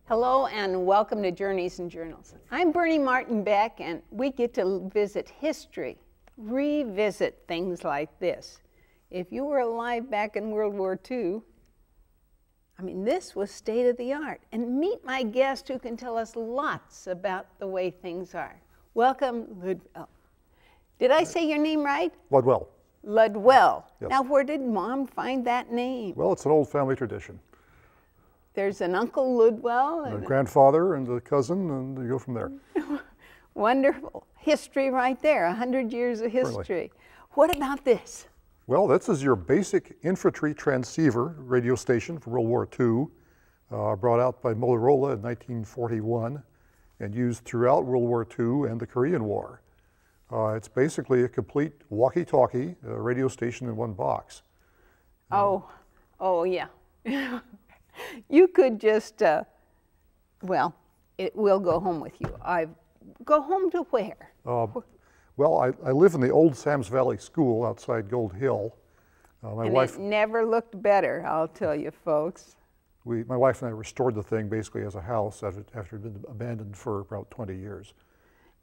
Hello and welcome to Journeys and Journals. I'm Bernie Martin Beck, and we get to visit history, revisit things like this. If you were alive back in World War II, this was state of the art. And meet my guest who can tell us lots about the way things are. Welcome, Ludwell. Did I say your name right? Ludwell. Ludwell. Yes. Now, where did Mom find that name? Well, it's an old family tradition. There's an Uncle Ludwell. And a grandfather and a cousin, and you go from there. Wonderful. History right there, 100 years of history. Certainly. What about this? Well, this is your basic infantry transceiver radio station for World War II, brought out by Motorola in 1941 and used throughout World War II and the Korean War. It's basically a complete walkie-talkie radio station in one box. Oh yeah. You could just, well, it will go home with you. Go home to where? Well, I live in the old Sams Valley School outside Gold Hill. It never looked better, I'll tell you, folks. My wife and I restored the thing basically as a house after it had been abandoned for about 20 years.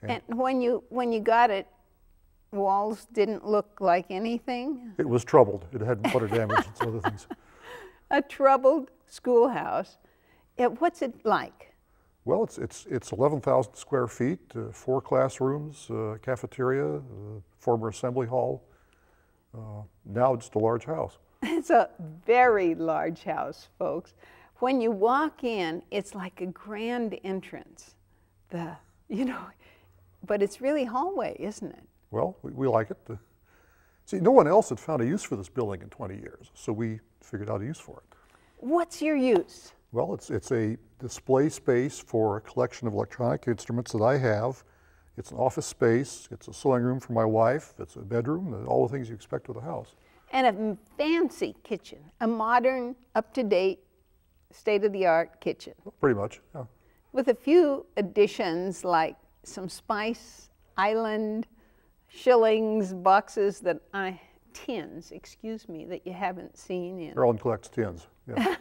And when you got it, walls didn't look like anything? It was troubled. It had water damage and some other things. A troubled schoolhouse. What's it like? Well, it's 11,000 square feet, 4 classrooms, cafeteria, former assembly hall. Now just a large house. It's a very large house, folks. When you walk in, it's like a grand entrance. But it's really hallway, isn't it? Well, we like it. See, no one else had found a use for this building in 20 years, so we figured out a use for it. What's your use? Well, it's a display space for a collection of electronic instruments that I have. It's an office space, it's a sewing room for my wife, it's a bedroom, all the things you expect with a house. And a fancy kitchen, a modern, up-to-date, state-of-the-art kitchen. Well, pretty much, yeah. With a few additions like some Spice Island shillings boxes tins, excuse me, that you haven't seen in. Carolyn collects tins, yeah.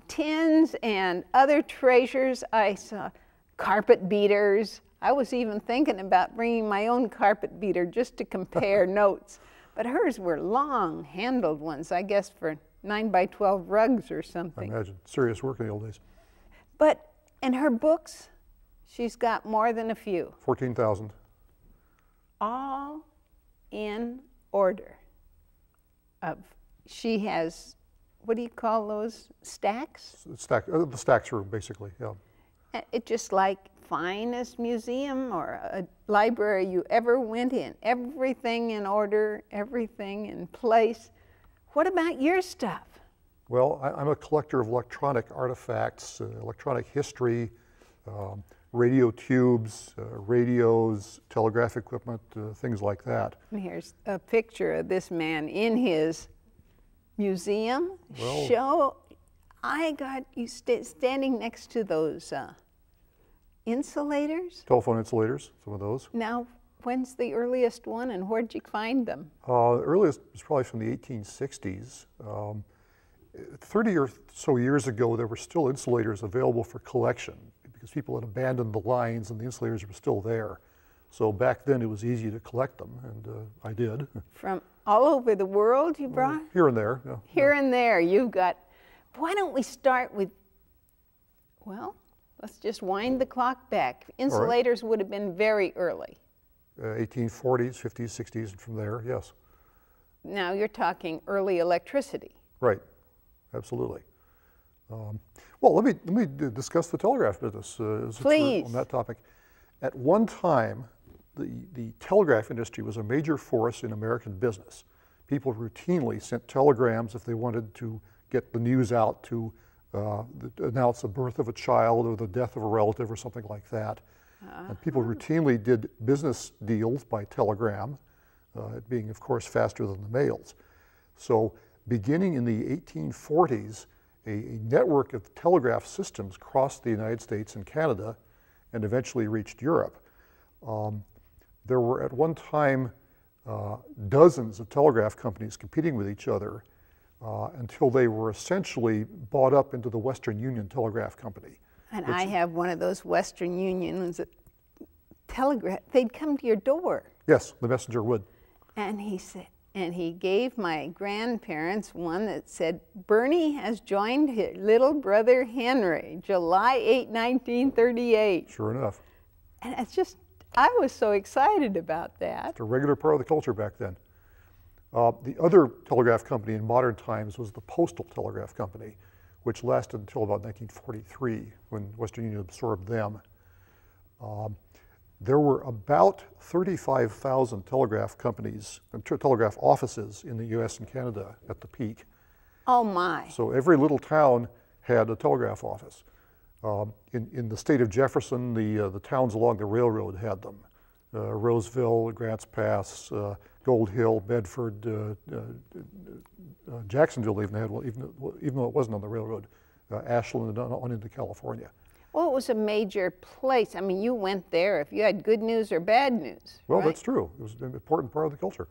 Tins and other treasures. I saw carpet beaters. I was even thinking about bringing my own carpet beater just to compare notes. But hers were long-handled ones, I guess for 9x12 rugs or something. I imagine. Serious work in the old days. But in her books, she's got more than a few. 14,000. All in order. She has, what do you call those, stacks? The stacks room, basically, yeah. It's just like finest museum or a library you ever went in. Everything in order, everything in place. What about your stuff? Well, I'm a collector of electronic artifacts, electronic history, radio tubes, radios, telegraph equipment, things like that. And here's a picture of this man in his museum. Well, I got you standing next to those insulators? Telephone insulators, some of those. Now, when's the earliest one and where'd you find them? The earliest was probably from the 1860s. 30 or so years ago, there were still insulators available for collection because people had abandoned the lines and the insulators were still there. So back then it was easy to collect them, and I did. From all over the world you brought? Here and there, yeah. Here and there, you've got. Why don't we start with, well, let's just wind the clock back. Insulators would have been very early. 1840s, 50s, 60s, and from there, yes. Now you're talking early electricity. Right, absolutely. Well, let me discuss the telegraph business Please. On that topic. At one time, the telegraph industry was a major force in American business. People routinely sent telegrams if they wanted to get the news out to announce the birth of a child or the death of a relative or something like that. And people routinely did business deals by telegram, it being, of course, faster than the mails. So beginning in the 1840s, a network of telegraph systems crossed the United States and Canada and eventually reached Europe. There were at one time dozens of telegraph companies competing with each other until they were essentially bought up into the Western Union Telegraph Company. And I have one of those Western Union ones that telegraph, they'd come to your door. Yes, the messenger would. And he said, and he gave my grandparents one that said, Bernie has joined his little brother Henry, July 8, 1938. Sure enough. And it's just, I was so excited about that. It's a regular part of the culture back then. The other telegraph company in modern times was the Postal Telegraph Company, which lasted until about 1943 when Western Union absorbed them. There were about 35,000 telegraph companies, telegraph offices in the US and Canada at the peak. Oh my. So every little town had a telegraph office. In the state of Jefferson, the towns along the railroad had them. Roseville, Grants Pass, Gold Hill, Bedford, Jacksonville even had one, even though it wasn't on the railroad, Ashland and on into California. Well, it was a major place. I mean, you went there if you had good news or bad news. Well, right? That's true. It was an important part of the culture.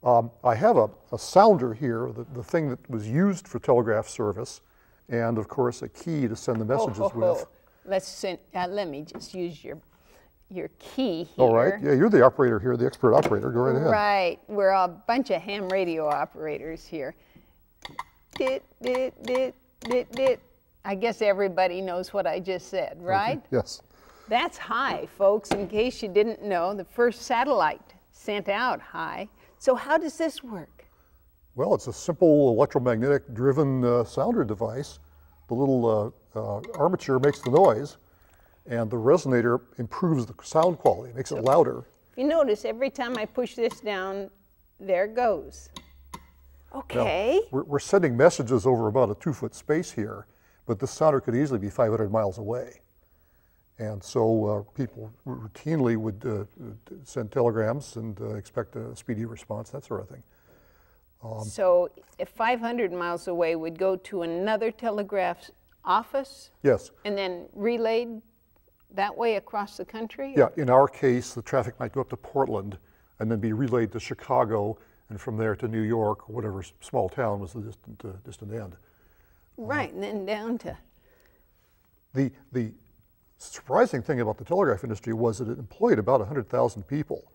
I have a sounder here, the thing that was used for telegraph service, and of course a key to send the messages with. Let me just use your key here. All right. Yeah, you're the operator here, the expert operator. Go right ahead. Right. We're a bunch of ham radio operators here. Dit, dit, dit, dit, dit. I guess everybody knows what I just said, right? Okay. Yes. That's high, folks. In case you didn't know, the first satellite sent out high. So how does this work? Well, it's a simple electromagnetic-driven sounder device. The little armature makes the noise, and the resonator improves the sound quality, makes it louder. You notice every time I push this down, there it goes. Okay. Now, we're sending messages over about a 2-foot space here, but this sounder could easily be 500 miles away. And so people routinely would send telegrams and expect a speedy response, that sort of thing. So if 500 miles away would go to another telegraph office? Yes. And then relayed that way across the country? Yeah, in our case, the traffic might go up to Portland and then be relayed to Chicago, and from there to New York, or whatever small town was the distant end. Right, and then down to... The surprising thing about the telegraph industry was that it employed about 100,000 people.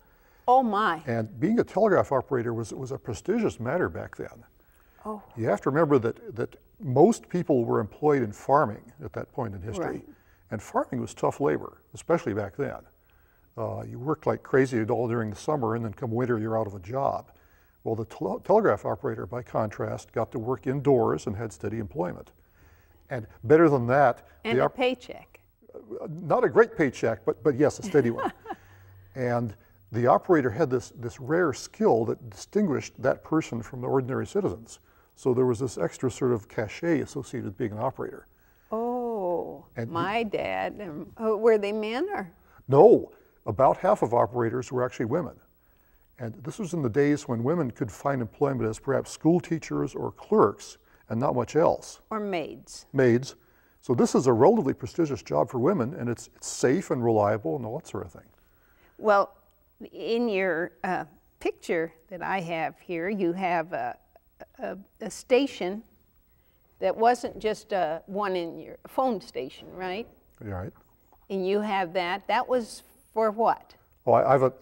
Oh my. And being a telegraph operator was a prestigious matter back then. Oh. You have to remember that most people were employed in farming at that point in history. Right. And farming was tough labor, especially back then. You worked like crazy all during the summer, and then come winter, you're out of a job. Well, the telegraph operator, by contrast, got to work indoors and had steady employment. And better than that... And a paycheck. Not a great paycheck, but yes, a steady one. And the operator had this rare skill that distinguished that person from the ordinary citizens. So there was this extra sort of cachet associated with being an operator. Oh, and my dad, were they men or? No, about half of operators were actually women. And this was in the days when women could find employment as perhaps school teachers or clerks and not much else. Or maids. Maids. So this is a relatively prestigious job for women, and it's safe and reliable and all that sort of thing. Well, in your picture that I have here, you have a station that wasn't just one in your phone station, right? Right. And you have that. That was for what? Well, I have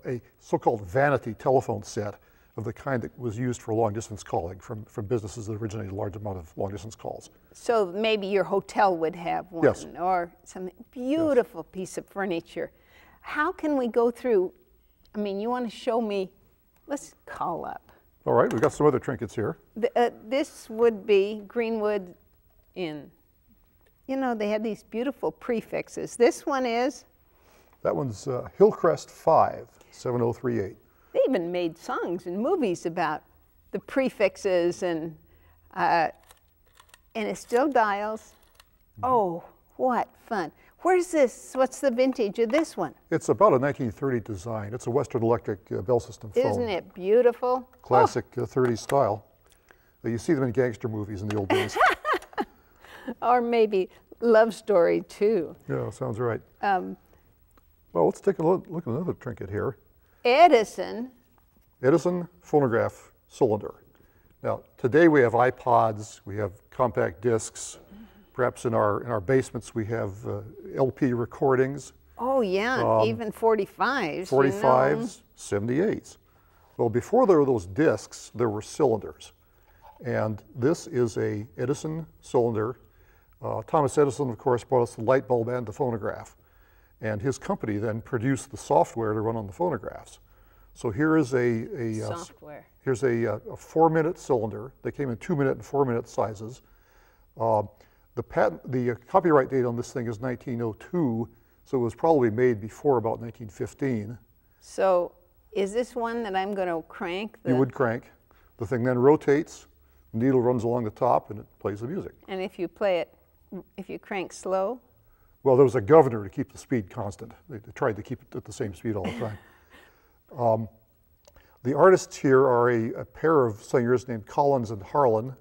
a so-called vanity telephone set of the kind that was used for long-distance calling from businesses that originated a large amount of long-distance calls. So maybe your hotel would have one, yes. Or some beautiful yes. piece of furniture. How can we go through? I mean, you want to show me? Let's call up. All right, we've got some other trinkets here. This would be Greenwood Inn. You know, they had these beautiful prefixes. This one is? That one's Hillcrest 5, 7038. They even made songs and movies about the prefixes, and it still dials. Oh, what fun. Where's this? What's the vintage of this one? It's about a 1930 design. It's a Western Electric bell system phone. Isn't it beautiful? Classic 30s style. You see them in gangster movies in the old days. Or maybe Love Story, too. Yeah, sounds right. Well, let's take a look at another trinket here. Edison phonograph cylinder. Now, today we have iPods, we have compact discs. Perhaps in our basements we have LP recordings. Oh yeah, even 45s. 45s, 78s. Well, before there were those discs, there were cylinders. And this is a Edison cylinder. Thomas Edison, of course, brought us the light bulb and the phonograph. And his company then produced the software to run on the phonographs. So here is software. Here's a 4-minute cylinder. They came in 2-minute and 4-minute sizes. The copyright date on this thing is 1902, so it was probably made before about 1915. So is this one that I'm going to crank? You would crank. The thing then rotates, the needle runs along the top, and it plays the music. And if you play it, if you crank slow? Well, there was a governor to keep the speed constant. They tried to keep it at the same speed all the time. The artists here are a pair of singers named Collins and Harlan,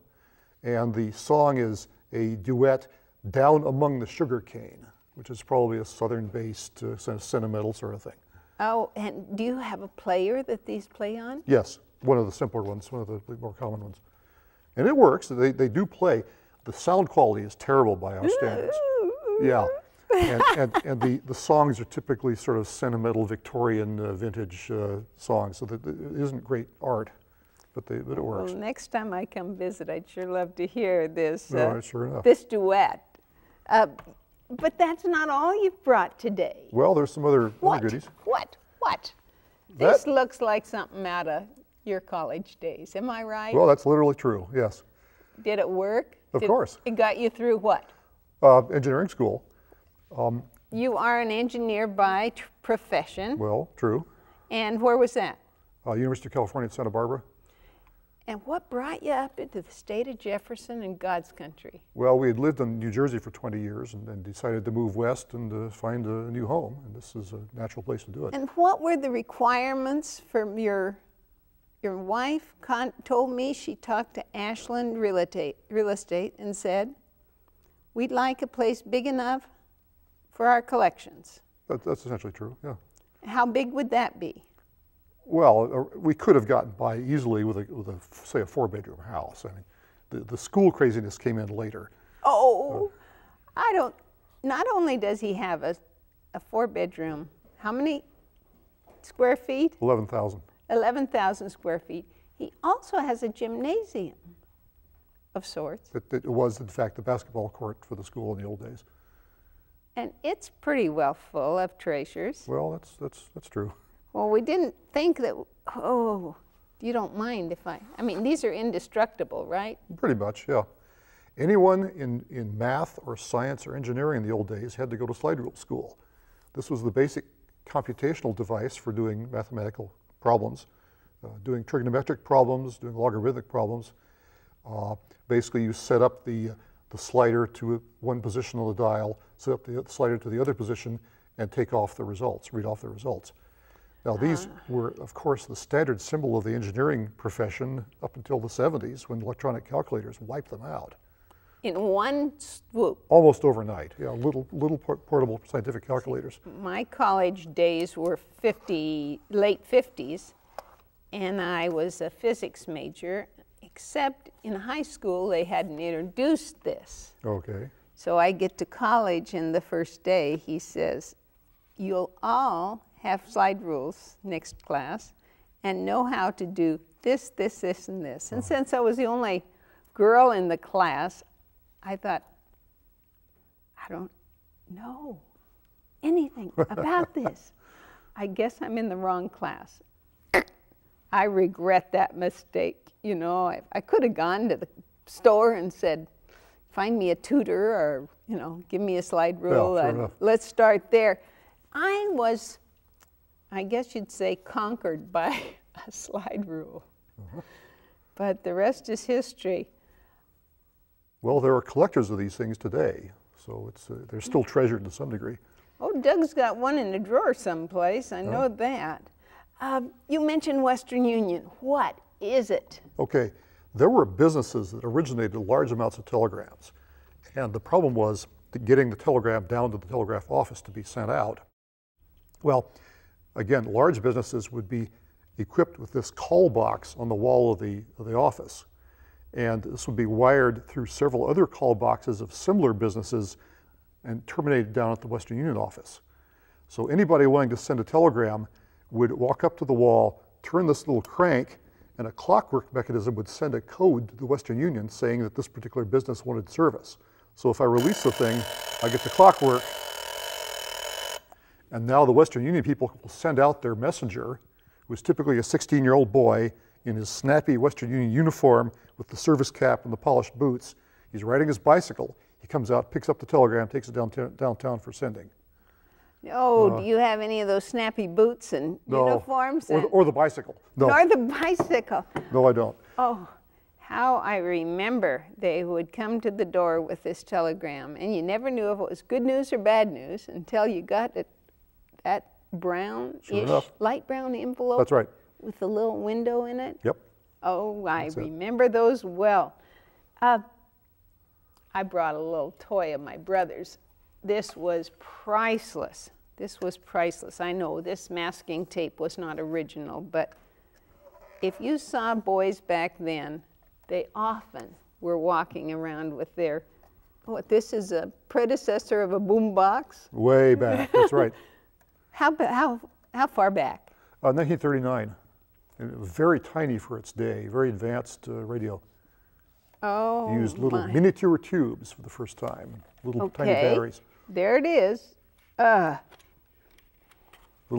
and the song is a duet, Down Among the Sugar Cane, which is probably a southern-based sentimental sort of thing. Oh, and do you have a player that these play on? Yes, one of the simpler ones, one of the more common ones. And it works, they do play. The sound quality is terrible by our standards. Yeah, and the songs are typically sort of sentimental Victorian vintage songs, so that it isn't great art, but it works. Well, next time I come visit, I'd sure love to hear this, sure enough. this duet. But that's not all you've brought today. Well, there's some other goodies. What? This looks like something out of your college days. Am I right? Well, that's literally true, yes. Did it work? Of course. It got you through what? Engineering school. You are an engineer by profession. Well, true. And where was that? University of California at Santa Barbara. And what brought you up into the state of Jefferson and God's country? Well, we had lived in New Jersey for 20 years and then decided to move west and find a new home, and this is a natural place to do it. And what were the requirements from your wife told me she talked to Ashland Real Estate and said, we'd like a place big enough for our collections. That's essentially true, yeah. How big would that be? Well, we could have gotten by easily with say, a 4-bedroom house. I mean, the school craziness came in later. Oh, not only does he have a 4-bedroom, how many square feet? 11,000. 11,000 square feet. He also has a gymnasium of sorts. It was, in fact, the basketball court for the school in the old days. And it's pretty well full of treasures. Well, that's true. Well, we didn't think that, you don't mind if I mean, these are indestructible, right? Pretty much, yeah. Anyone in math or science or engineering in the old days had to go to slide rule school. This was the basic computational device for doing mathematical problems, doing trigonometric problems, doing logarithmic problems. Basically, you set up the slider to one position on the dial, set up the slider to the other position, and take off the results, read off the results. Now, these were, of course, the standard symbol of the engineering profession up until the 70s, when electronic calculators wiped them out. In one swoop. Almost overnight, yeah, little portable scientific calculators. My college days were late 50s, and I was a physics major, except in high school they hadn't introduced this. Okay. So I get to college, and the first day he says, you'll all have slide rules next class and know how to do this, this, this, and this. And since I was the only girl in the class, I thought, I don't know anything about this. I guess I'm in the wrong class. I regret that mistake. You know, I could have gone to the store and said, find me a tutor, or, you know, give me a slide rule, and let's start there. I was, I guess you'd say, conquered by a slide rule. But the rest is history. Well, there are collectors of these things today, so they're still treasured to some degree. Oh, Doug's got one in a drawer someplace. I know that. You mentioned Western Union. What is it? Okay, there were businesses that originated large amounts of telegrams, and the problem was getting the telegram down to the telegraph office to be sent out. Well, again, large businesses would be equipped with this call box on the wall of the office, And this would be wired through several other call boxes of similar businesses and terminated down at the Western Union office. So anybody wanting to send a telegram would walk up to the wall, turn this little crank, and a clockwork mechanism would send a code to the Western Union saying that this particular business wanted service. So if I release the thing, I get the clockwork, and now the Western Union people will send out their messenger, who is typically a 16-year-old boy in his snappy Western Union uniform with the service cap and the polished boots. He's riding his bicycle. He comes out, picks up the telegram, takes it downtown for sending. Oh, do you have any of those snappy boots and uniforms? Or the bicycle. No. Nor the bicycle. No, I don't. Oh, how I remember they would come to the door with this telegram, and you never knew if it was good news or bad news until you got it, that brownish, light brown envelope. That's right. With a little window in it. Yep. Oh, I remember those well. I brought a little toy of my brother's. This was priceless. This was priceless. I know this masking tape was not original, but if you saw boys back then, they often were walking around with their, this is a predecessor of a boombox? Way back, that's right. How far back? 1939. It was very tiny for its day, very advanced radio. Oh, you used little miniature tubes for the first time, little tiny batteries. There it is. Little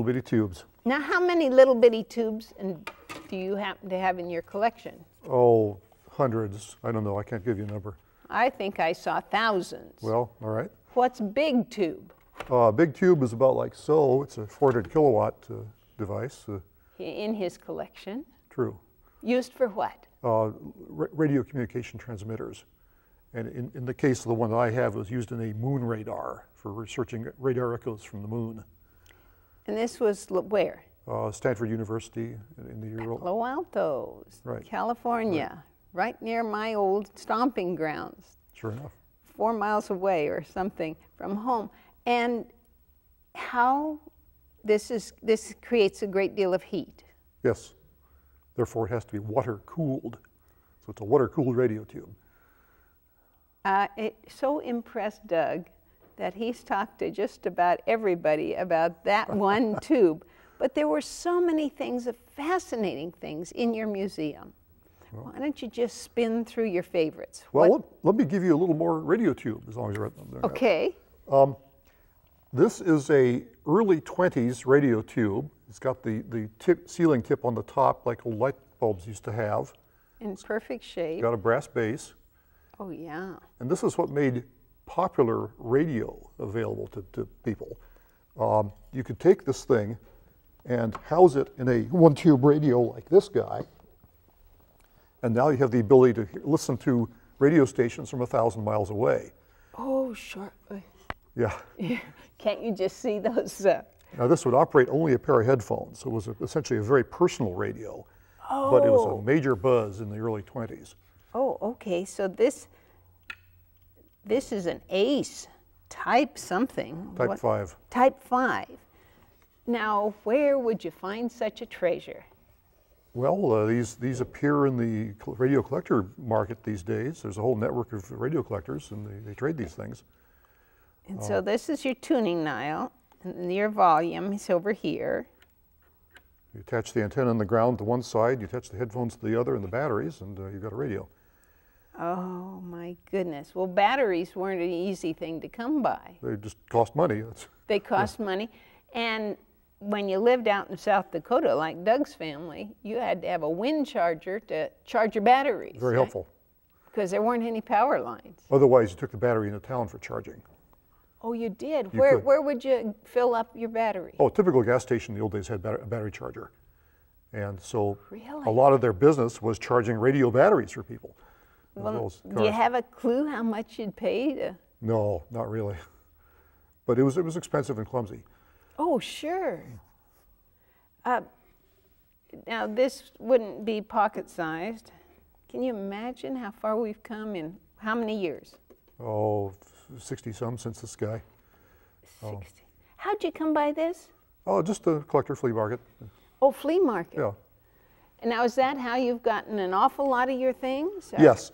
bitty tubes. Now, how many little bitty tubes do you happen to have in your collection? Oh, hundreds. I don't know. I can't give you a number. I think I saw thousands. Well, all right. What's big tube? Big tube is about like so. It's a 400 kilowatt device. In his collection? True. Used for what? Radio communication transmitters. And in the case of the one that I have, it was used in a moon radar for researching radar echoes from the moon. And this was where? Stanford University in the year. Palo Altos, California, right near my old stomping grounds. Sure enough. 4 miles away or something from home. And how this creates a great deal of heat. Yes. Therefore, it has to be water cooled. So it's a water cooled radio tube. It so impressed Doug that he's talked to just about everybody about that one tube. But there were so many things, fascinating things in your museum. Well, why don't you just spin through your favorites? Well, let me give you a little more radio tube, as long as you're right there. Okay. This is a early 20s radio tube. It's got the ceiling tip on the top like old light bulbs used to have. In perfect shape. Got a brass base. Oh, yeah. And this is what made popular radio available to people. You could take this thing and house it in a one-tube radio like this guy, and now you have the ability to listen to radio stations from 1,000 miles away. Oh, sure. Yeah. Can't you just see those? Now this would operate only a pair of headphones, so it was essentially a very personal radio, but it was a major buzz in the early 20s. Oh, okay. So this is an ACE type something. Type 5. Type 5. Now, where would you find such a treasure? Well, these appear in the radio collector market these days. There's a whole network of radio collectors, and they trade these things. And so this is your tuning dial, and your volume is over here. You attach the antenna on the ground to one side, you attach the headphones to the other, and the batteries, and you've got a radio. Oh, my goodness. Well, batteries weren't an easy thing to come by. They just cost money. They cost money. And when you lived out in South Dakota, like Doug's family, you had to have a wind charger to charge your batteries. Very helpful. Because there weren't any power lines. Otherwise, you took the battery into town for charging. Oh, you did? Where would you fill up your battery? Oh, a typical gas station in the old days had a battery charger. And so really? A lot of their business was charging radio batteries for people. Well, do you have a clue how much you'd pay to? No, not really. But it was expensive and clumsy. Oh, sure. Now, this wouldn't be pocket-sized. Can you imagine how far we've come in how many years? Oh, 60-some since this guy. 60. How'd you come by this? Oh, just a collector flea market. Oh, flea market. Yeah. And now, is that how you've gotten an awful lot of your things? Or? Yes.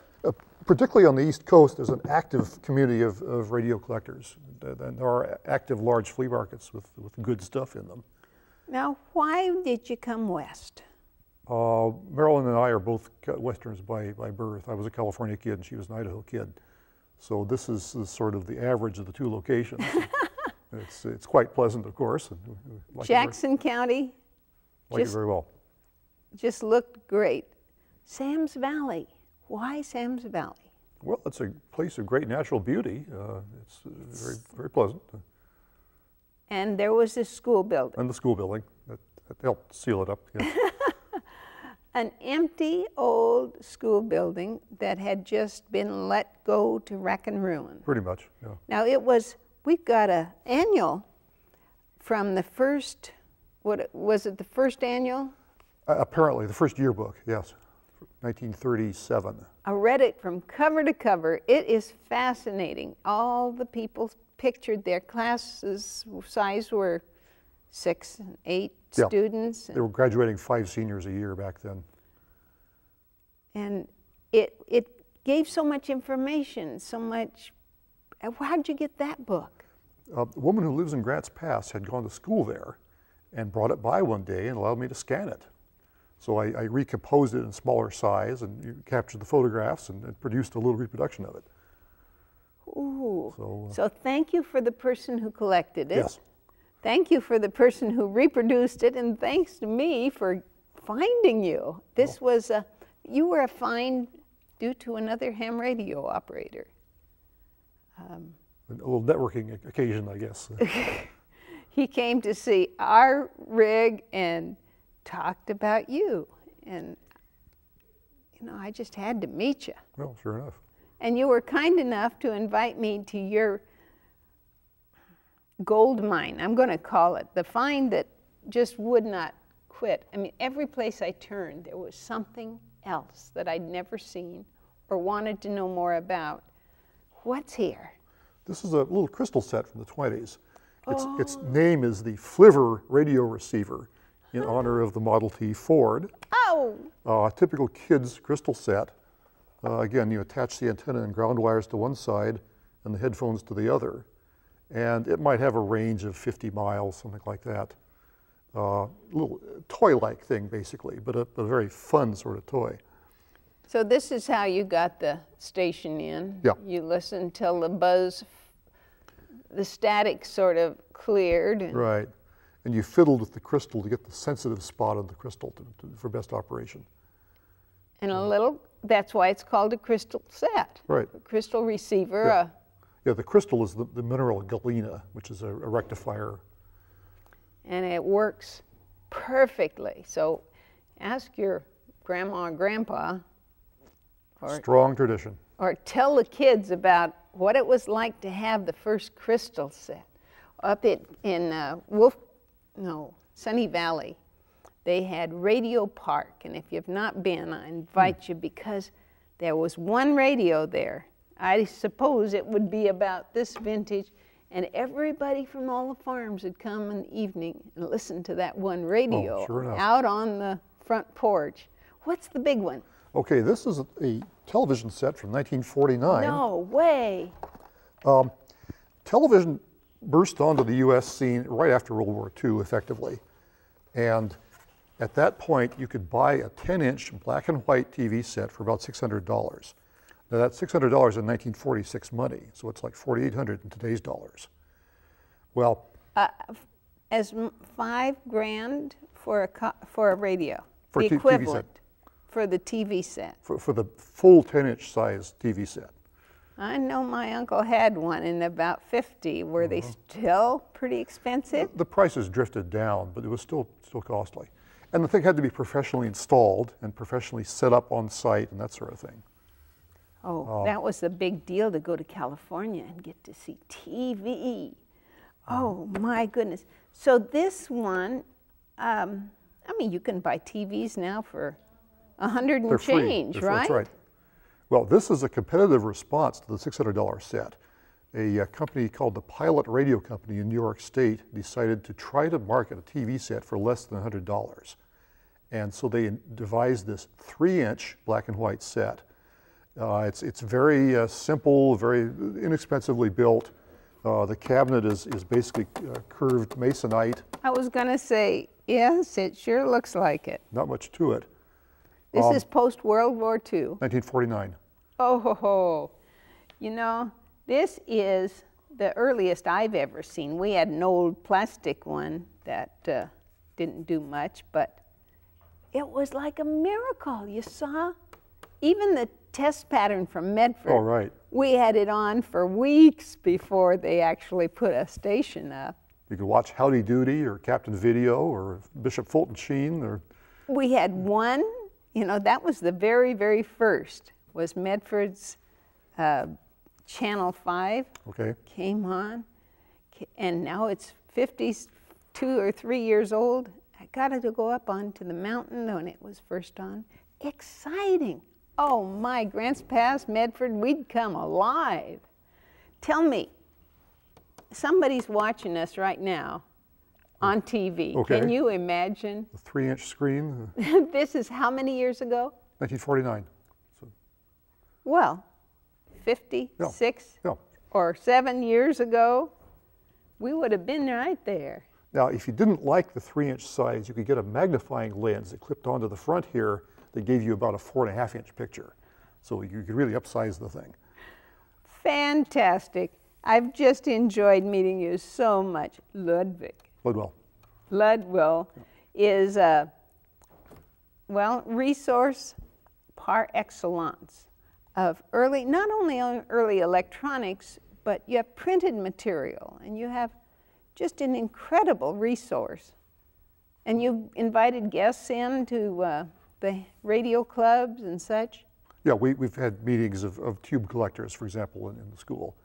Particularly on the East Coast, there's an active community of radio collectors. There are active large flea markets with good stuff in them. Now, why did you come west? Marilyn and I are both Westerners by birth. I was a California kid and she was an Idaho kid. So this is sort of the average of the two locations. It's quite pleasant, of course. And like Jackson County? Like it very well. Just looked great. Sam's Valley. Why Sam's Valley? Well, it's a place of great natural beauty. It's very, very pleasant. And there was this school building. And the school building. That helped seal it up. Yes. An empty old school building that had just been let go to wreck and ruin. Pretty much, yeah. Now we've got an annual from the first, was it the first annual? Apparently, the first yearbook, yes, 1937. I read it from cover to cover. It is fascinating. All the people pictured, their classes size were 6 and 8 students. They were graduating 5 seniors a year back then. And it gave so much information, so much. How'd you get that book? A woman who lives in Grants Pass had gone to school there and brought it by one day and allowed me to scan it. So I recomposed it in smaller size and captured the photographs and produced a little reproduction of it. Ooh. So thank you for the person who collected it. Yes. Thank you for the person who reproduced it, and thanks to me for finding you. This was you were a find due to another ham radio operator. A little networking occasion, I guess. He came to see our rig and talked about you, and you know, I just had to meet you. Well, sure enough. And you were kind enough to invite me to your gold mine, I'm going to call it, the find that just would not quit. I mean, every place I turned, there was something else that I'd never seen or wanted to know more about. What's here? This is a little crystal set from the 20s. Its name is the Fliver radio receiver in honor of the Model T Ford. Oh! A typical kid's crystal set. Again, you attach the antenna and ground wires to one side and the headphones to the other. And it might have a range of 50 miles, something like that. A little toy-like thing, basically, but a very fun sort of toy. So this is how you got the station in? Yeah. You listened till the buzz, the static sort of cleared? And right. And you fiddled with the crystal to get the sensitive spot of the crystal for best operation. And a little, that's why it's called a crystal set. Right. A crystal receiver. Yeah. Yeah, the crystal is the mineral galena, which is a rectifier. And it works perfectly. So ask your grandma or grandpa. Strong tradition. Or tell the kids about what it was like to have the first crystal set. Up in Sunny Valley, they had Radio Park. And if you've not been, I invite you, because there was one radio there. I suppose it would be about this vintage, and everybody from all the farms would come in the evening and listen to that one radio out on the front porch. What's the big one? Okay, this is a television set from 1949. No way. Television burst onto the U.S. scene right after World War II, effectively. And at that point, you could buy a 10-inch black and white TV set for about $600. Now that's $600 in 1946 money, so it's like $4,800 in today's dollars. Well, as $5,000 for a radio, for the equivalent for the TV set. For the full 10-inch size TV set. I know my uncle had one in about 50. Were they still pretty expensive? The prices drifted down, but it was still costly. And the thing had to be professionally installed and professionally set up on site and that sort of thing. Oh, that was the big deal, to go to California and get to see TV. Oh my goodness. So this one, I mean, you can buy TVs now for $100 and change, right? That's right. Well, this is a competitive response to the $600 set. A company called the Pilot Radio Company in New York State decided to try to market a TV set for less than $100. And so they devised this 3-inch black and white set. It's very simple, very inexpensively built. The cabinet is basically curved masonite. I was going to say, yes, it sure looks like it. Not much to it. This is post-World War II. 1949. Oh, ho, ho. You know, this is the earliest I've ever seen. We had an old plastic one that didn't do much, but it was like a miracle. You saw even the test pattern from Medford. Oh, right. We had it on for weeks before they actually put a station up. You could watch Howdy Doody or Captain Video or Bishop Fulton Sheen. Or We had one, you know, that was the very, very first, was Medford's Channel 5. Okay. Came on, and now it's 52 or 3 years old. I got it to go up onto the mountain when it was first on. Exciting. Oh my, Grants Pass, Medford, we'd come alive. Tell me, somebody's watching us right now on TV. Okay. Can you imagine? The 3-inch screen. This is how many years ago? 1949. So, Well, 56 yeah. or 7 years ago, we would have been right there. Now, if you didn't like the 3-inch size, you could get a magnifying lens that clipped onto the front here that gave you about a 4.5-inch picture. So you could really upsize the thing. Fantastic. I've just enjoyed meeting you so much. Ludwig. Ludwell. Ludwell is a, well, resource par excellence of early, not only early electronics, but you have printed material and you have just an incredible resource. And you've invited guests in to the radio clubs and such? Yeah, we've had meetings of tube collectors, for example, in the school.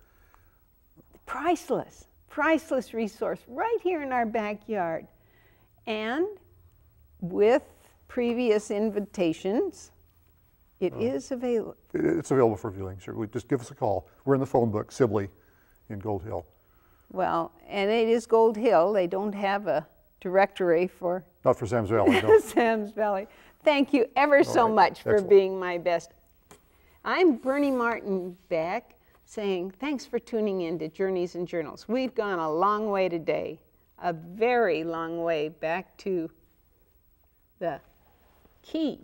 Priceless, priceless resource right here in our backyard. And with previous invitations, it is available. It's available for viewing, sure. Just give us a call. We're in the phone book, Sibley in Gold Hill. Well, and it is Gold Hill. They don't have a directory for... Not for Sam's Valley, no. Sam's Valley. Thank you ever so much for being my best. I'm Bernie Martin Beck saying thanks for tuning in to Journeys and Journals. We've gone a long way today, a very long way back to the key.